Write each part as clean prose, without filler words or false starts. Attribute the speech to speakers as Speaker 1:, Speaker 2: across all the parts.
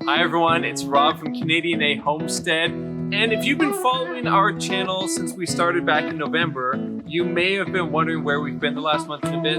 Speaker 1: Hi everyone, it's Rob from Canadian A Homestead, and if you've been following our channel since we started back in November, you may have been wondering where we've been the last month and a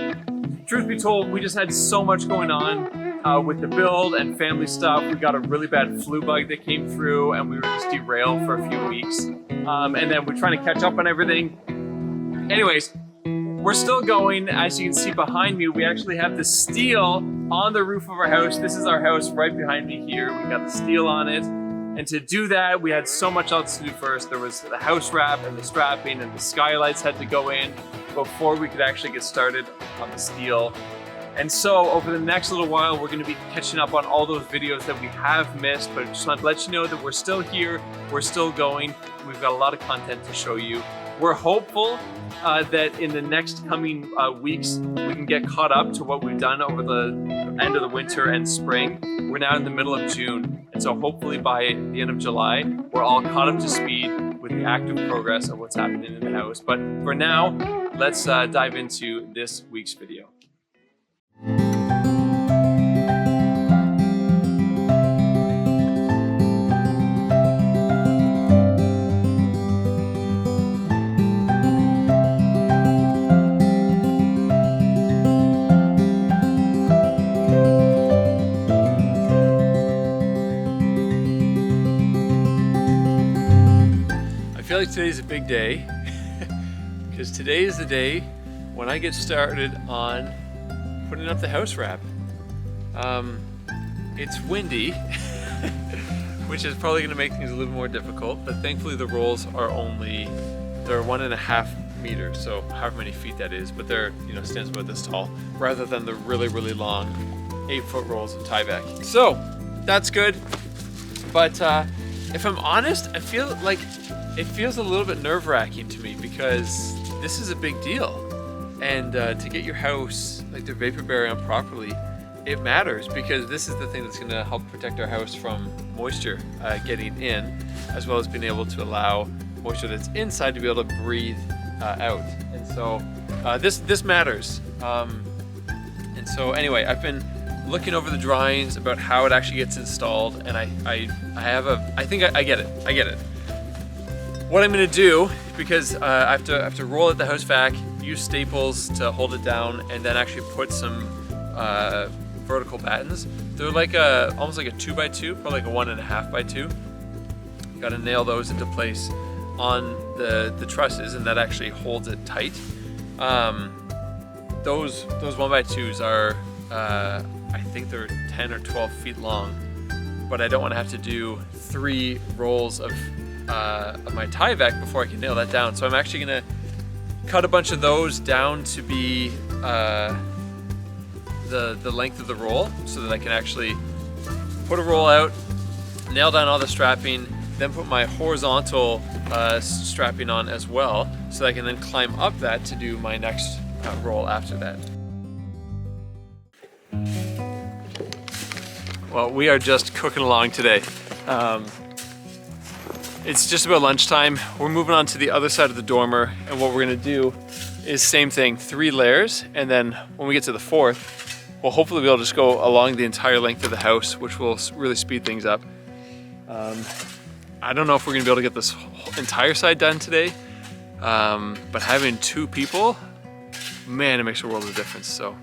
Speaker 1: bit. Truth be told, we just had so much going on with the build and family stuff. We got a really bad flu bug that came through and we were just derailed for a few weeks. And then we're trying to catch up on everything. Anyways, we're still going. As you can see behind me, we actually have the steel on the roof of our house. This is our house right behind me here. We got the steel on it. And to do that, we had so much else to do first. There was the house wrap and the strapping and the skylights had to go in before we could actually get started on the steel. And so over the next little while, we're gonna be catching up on all those videos that we have missed, but I just want to let you know that we're still here, we're still going. We've got a lot of content to show you. We're hopeful that in the next coming weeks, we can get caught up to what we've done over the end of the winter and spring. We're now in the middle of June, and so hopefully by the end of July, we're all caught up to speed with the active progress of what's happening in the house. But for now, let's dive into this week's video. I feel like today's a big day because today is the day when I get started on putting up the house wrap. It's windy, which is probably going to make things a little more difficult, but thankfully the rolls are they're 1.5 meters, so however many feet that is, but they're, stands about this tall, rather than the really, really long 8-foot rolls of tie back. So that's good, but if I'm honest, I feel like it feels a little bit nerve-wracking to me because this is a big deal. And to get your house, like the vapor barrier on properly, it matters because this is the thing that's gonna help protect our house from moisture getting in, as well as being able to allow moisture that's inside to be able to breathe out. And so this matters. And so anyway, I've been looking over the drawings about how it actually gets installed, and I think I get it. What I'm gonna do, because I have to roll it the house vac, use staples to hold it down, and then actually put some vertical battens. They're like almost like a 2x2, probably like a 1.5x2. Got to nail those into place on the trusses, and that actually holds it tight. Those 1x2s are, I think they're 10 or 12 feet long, but I don't want to have to do 3 rolls of my tie vac before I can nail that down. So I'm actually gonna cut a bunch of those down to be the length of the roll, so that I can actually put a roll out, nail down all the strapping, then put my horizontal strapping on as well, so that I can then climb up that to do my next roll after that. Well, we are just cooking along today. It's just about lunchtime. We're moving on to the other side of the dormer, and what we're gonna do is same thing, 3 layers, and then when we get to the 4th, we'll hopefully be able to just go along the entire length of the house, which will really speed things up. I don't know if we're gonna be able to get this entire side done today, but having 2 people, man, it makes a world of difference. So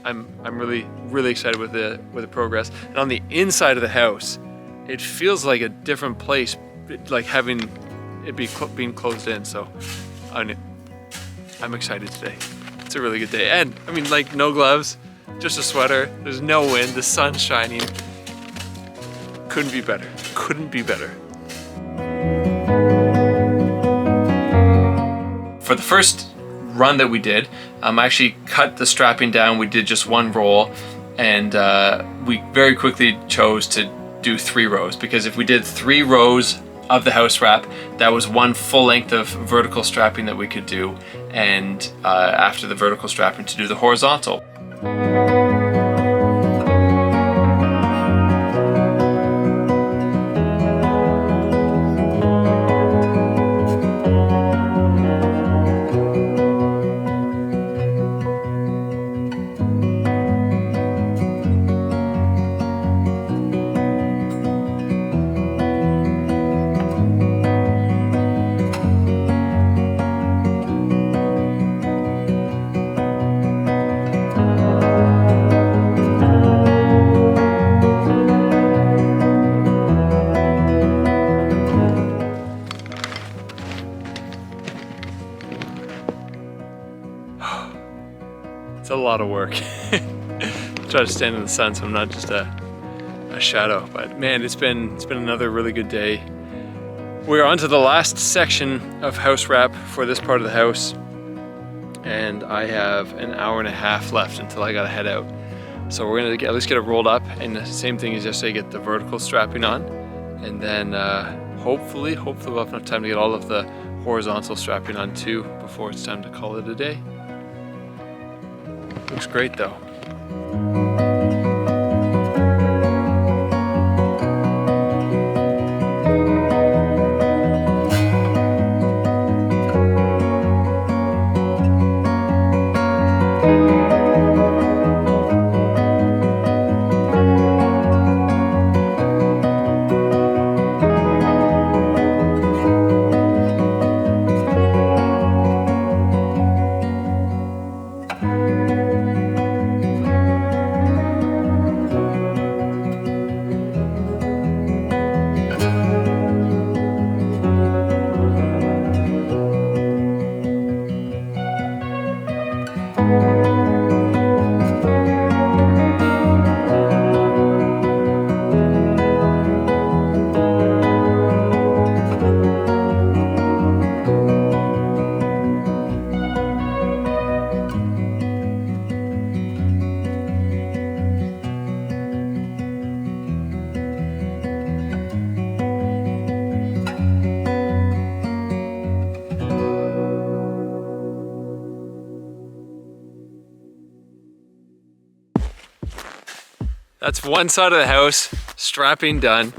Speaker 1: I'm really, really excited with the progress. And on the inside of the house, it feels like a different place, like having it being closed in. So I'm excited today. It's a really good day. And I mean, like, no gloves, just a sweater. There's no wind, the sun's shining. Couldn't be better. Couldn't be better. For the first run that we did, I actually cut the strapping down. We did just 1 roll, and we very quickly chose to do 3 rows, because if we did 3 rows of the house wrap, that was 1 full length of vertical strapping that we could do, and after the vertical strapping to do the horizontal. try to stand in the sun so I'm not just a shadow. But man, it's been another really good day. We're on to the last section of house wrap for this part of the house, and I have an hour and a half left until I gotta head out. So we're gonna at least get it rolled up, and the same thing as yesterday, get the vertical strapping on, and then hopefully we'll have enough time to get all of the horizontal strapping on too before it's time to call it a day. Looks great though. That's one side of the house, strapping done.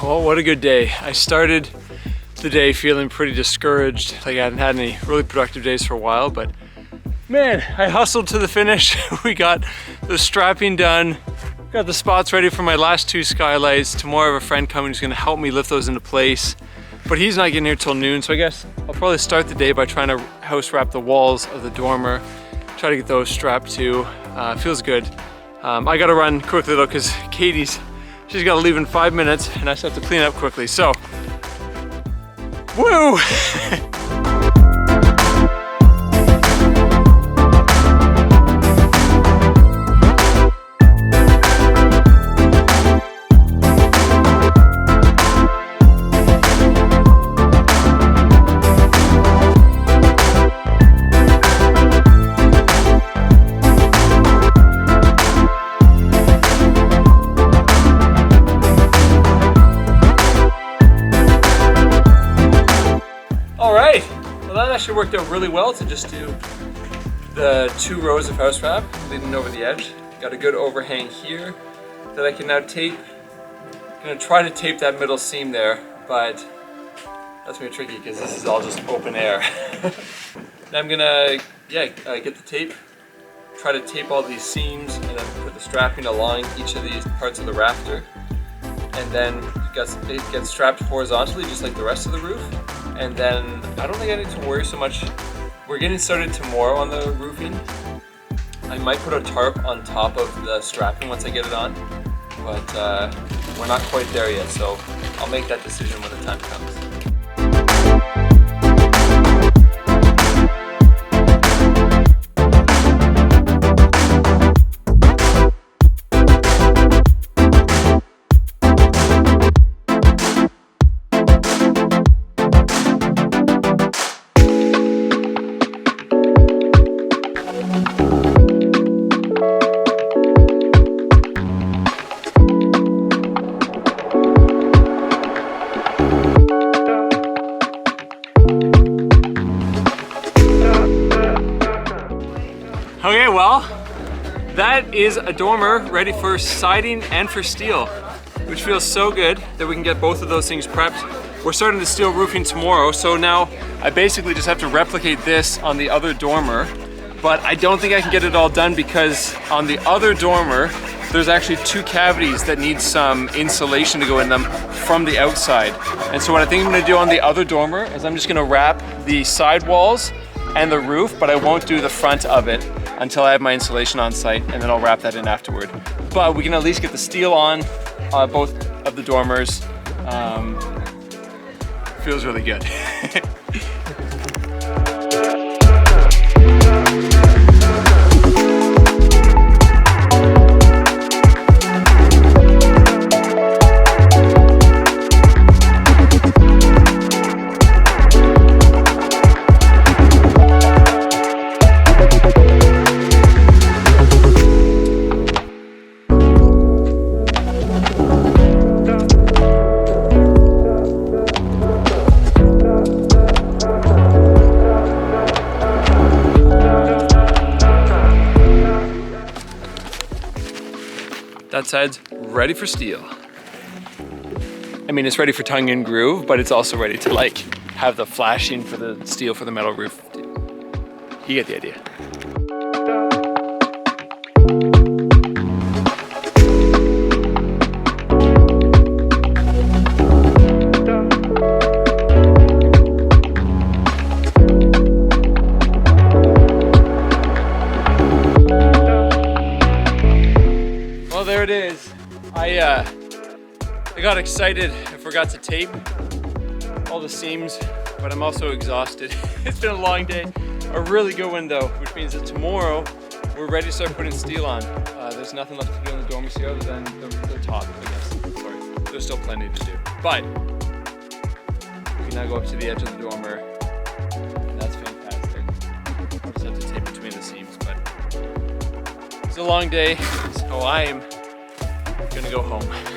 Speaker 1: Well, what a good day. I started the day feeling pretty discouraged. Like I hadn't had any really productive days for a while, but man, I hustled to the finish. We got the strapping done, got the spots ready for my last two skylights. Tomorrow I have a friend coming who's gonna help me lift those into place, but he's not getting here till noon, so I guess I'll probably start the day by trying to house wrap the walls of the dormer, try to get those strapped too. Feels good. I gotta run quickly though, because she's gotta leave in 5 minutes and I still have to clean up quickly, so woo! Actually worked out really well to just do the 2 rows of house wrap leading over the edge. Got a good overhang here that I can now tape. I'm gonna try to tape that middle seam there, but that's gonna be tricky because this is all just open air. Now I'm gonna get the tape, try to tape all these seams, and then put the strapping along each of these parts of the rafter, and then it gets strapped horizontally just like the rest of the roof. And then I don't think I need to worry so much. We're getting started tomorrow on the roofing. I might put a tarp on top of the strapping once I get it on, but we're not quite there yet, so I'll make that decision when the time comes. Okay, well, that is a dormer ready for siding and for steel, which feels so good that we can get both of those things prepped. We're starting the steel roofing tomorrow, so now I basically just have to replicate this on the other dormer, but I don't think I can get it all done because on the other dormer, there's actually 2 cavities that need some insulation to go in them from the outside. And so what I think I'm gonna do on the other dormer is I'm just gonna wrap the side walls and the roof, but I won't do the front of it until I have my insulation on site, and then I'll wrap that in afterward. But we can at least get the steel on both of the dormers. Feels really good. That side's ready for steel. I mean, it's ready for tongue and groove, but it's also ready to like have the flashing for the steel for the metal roof. You get the idea. There it is. I got excited. I forgot to tape all the seams, but I'm also exhausted. It's been a long day. A really good one though, which means that tomorrow we're ready to start putting steel on. There's nothing left to do on the dormers here other than the top, I guess. Sorry, there's still plenty to do. But we can now go up to the edge of the dormer, and that's fantastic. I just have to tape between the seams, but it's a long day, so I'm gonna go home.